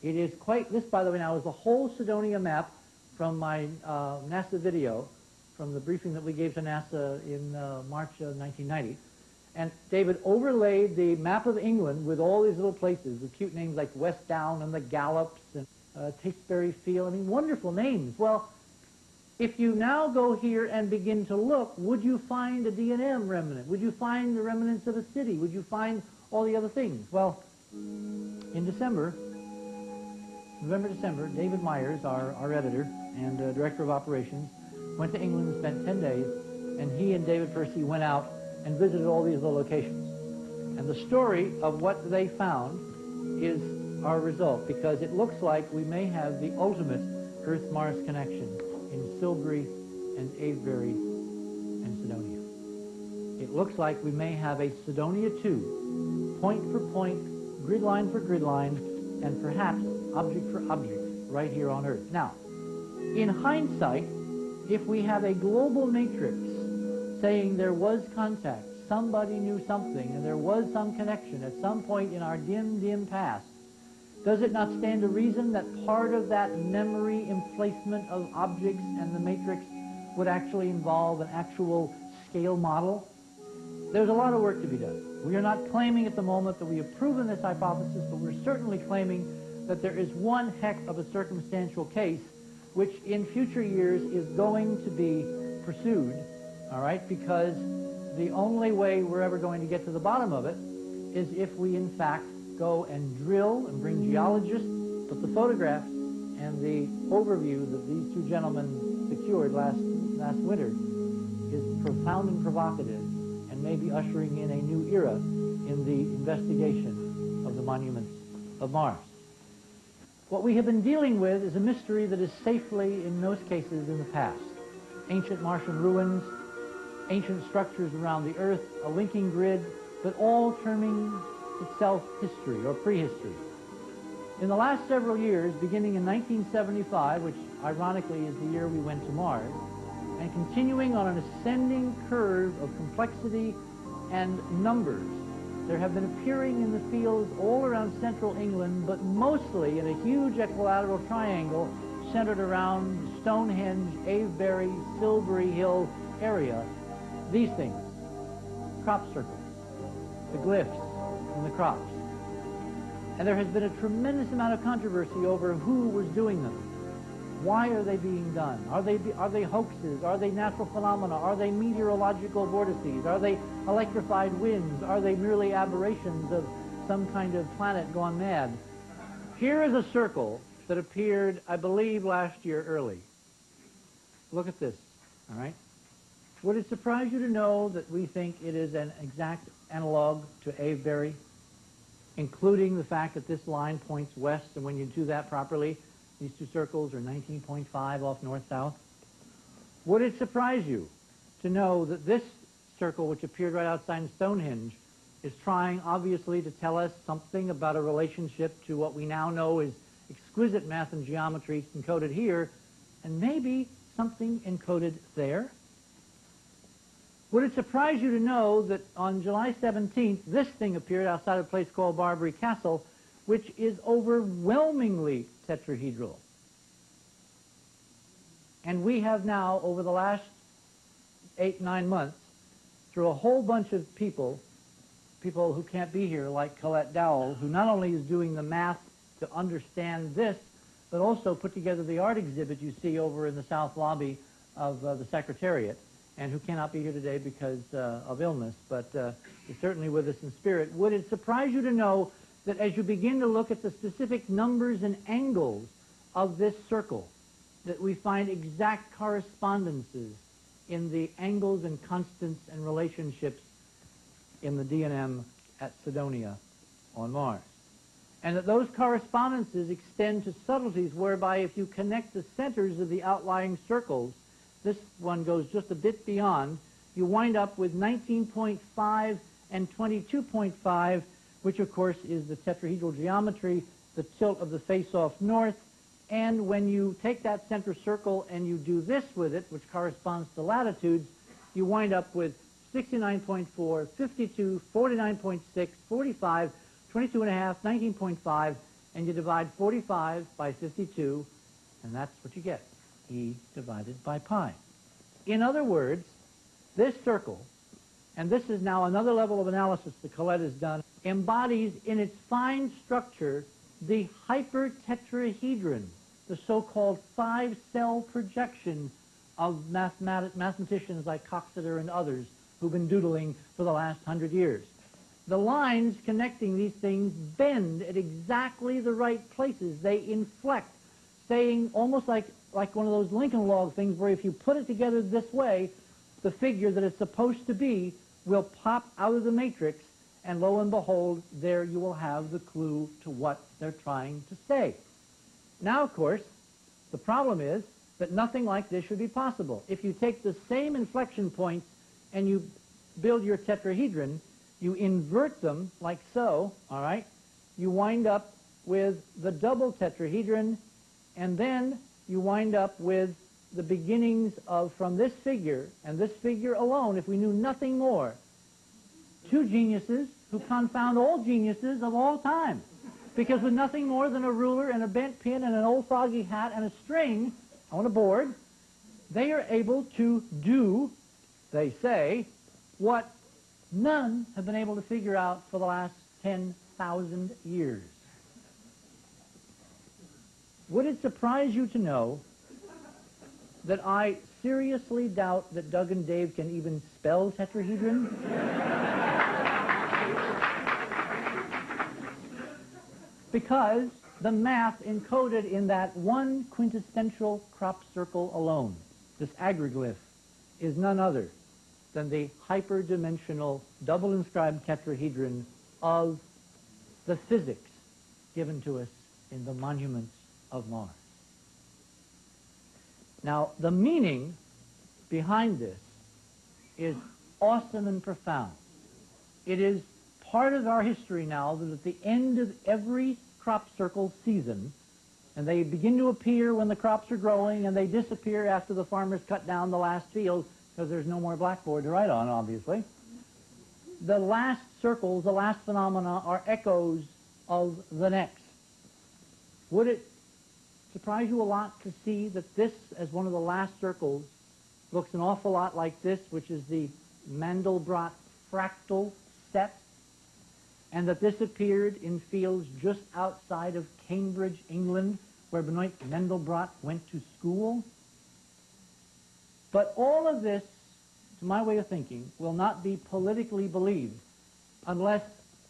It is quite, this by the way now is the whole Cydonia map from my NASA video, from the briefing that we gave to NASA in March of 1990. And David overlaid the map of England with all these little places with cute names like West Down and the Gallops and Tasteberry Field. I mean, wonderful names. Well, if you now go here and begin to look, would you find a D&M remnant? Would you find the remnants of a city? Would you find all the other things? Well, in December, November-December, David Myers, our editor and director of operations, went to England and spent 10 days, and he and David Percy went out and visited all these little locations. And the story of what they found is our result, because it looks like we may have the ultimate Earth-Mars connection in Silbury and Avebury and Cydonia. It looks like we may have a Cydonia 2, point for point, grid line for grid line, and perhaps object for object right here on Earth. Now, in hindsight, if we have a global matrix saying there was contact, somebody knew something, and there was some connection at some point in our dim, dim past, does it not stand to reason that part of that memory emplacement of objects and the matrix would actually involve an actual scale model? There's a lot of work to be done. We are not claiming at the moment that we have proven this hypothesis, but we're certainly claiming that there is one heck of a circumstantial case which in future years is going to be pursued, all right, because the only way we're ever going to get to the bottom of it is if we in fact go and drill and bring geologists, but the photographs and the overview that these two gentlemen secured last winter is profound and provocative and maybe ushering in a new era in the investigation of the monuments of Mars. What we have been dealing with is a mystery that is safely, in most cases, in the past. Ancient Martian ruins, ancient structures around the Earth, a linking grid, but all terming itself history or prehistory. In the last several years, beginning in 1975, which ironically is the year we went to Mars, and continuing on an ascending curve of complexity and numbers, there have been appearing in the fields all around central England, but mostly in a huge equilateral triangle centered around Stonehenge, Avebury, Silbury Hill area, these things: crop circles, the glyphs from the crops. And there has been a tremendous amount of controversy over who was doing them. Why are they being done? Are they hoaxes? Are they natural phenomena? Are they meteorological vortices? Are they electrified winds? Are they merely aberrations of some kind of planet gone mad? Here is a circle that appeared, I believe, last year early. Look at this, all right? Would it surprise you to know that we think it is an exact analog to Avebury, including the fact that this line points west, and when you do that properly, these two circles are 19.5 off north-south? Would it surprise you to know that this circle, which appeared right outside Stonehenge, is trying, obviously, to tell us something about a relationship to what we now know is exquisite math and geometry encoded here, and maybe something encoded there? Would it surprise you to know that on July 17th, this thing appeared outside a place called Barbary Castle, which is overwhelmingly tetrahedral? And we have now, over the last 8-9 months, through a whole bunch of people who can't be here, like Colette Dowell, who not only is doing the math to understand this, but also put together the art exhibit you see over in the south lobby of the Secretariat, and who cannot be here today because of illness, but is certainly with us in spirit. Would it surprise you to know that as you begin to look at the specific numbers and angles of this circle, that we find exact correspondences in the angles and constants and relationships in the D&M at Cydonia on Mars? And that those correspondences extend to subtleties whereby if you connect the centers of the outlying circles, this one goes just a bit beyond, you wind up with 19.5 and 22.5, which of course is the tetrahedral geometry, the tilt of the face-off north, and when you take that center circle and you do this with it, which corresponds to latitudes, you wind up with 69.4, 52, 49.6, 45, 22.5, 19.5, and you divide 45 by 52, and that's what you get, E divided by pi. In other words, this circle, and this is now another level of analysis that Colette has done, embodies in its fine structure the hypertetrahedron, the so-called 5-cell projection of mathematicians like Coxeter and others who've been doodling for the last 100 years. The lines connecting these things bend at exactly the right places. They inflect, saying almost like one of those Lincoln log things where if you put it together this way, the figure that it's supposed to be will pop out of the matrix, and lo and behold, there you will have the clue to what they're trying to say. Now, of course, the problem is that nothing like this should be possible. If you take the same inflection points and you build your tetrahedron, you invert them like so, all right? You wind up with the double tetrahedron, and then you wind up with the beginnings of, from this figure, and this figure alone, if we knew nothing more, two geniuses who confound all geniuses of all time. Because with nothing more than a ruler and a bent pin and an old foggy hat and a string on a board, they are able to do, they say, what none have been able to figure out for the last 10,000 years. Would it surprise you to know that I seriously doubt that Doug and Dave can even spell tetrahedron? Because the math encoded in that one quintessential crop circle alone, this agriglyph, is none other than the hyperdimensional double-inscribed tetrahedron of the physics given to us in the monuments of Mars. Now, the meaning behind this is awesome and profound. It is part of our history now that at the end of every crop circle season, and they begin to appear when the crops are growing, and they disappear after the farmers cut down the last field because there's no more blackboard to write on, obviously. The last circles, the last phenomena, are echoes of the next. Would it surprise you a lot to see that this, as one of the last circles, looks an awful lot like this, which is the Mandelbrot fractal set, and that this appeared in fields just outside of Cambridge, England, where Benoit Mandelbrot went to school? But all of this, to my way of thinking, will not be politically believed unless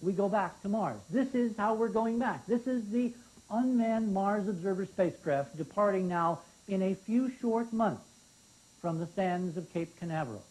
we go back to Mars. This is how we're going back. This is the unmanned Mars Observer spacecraft departing now in a few short months from the sands of Cape Canaveral.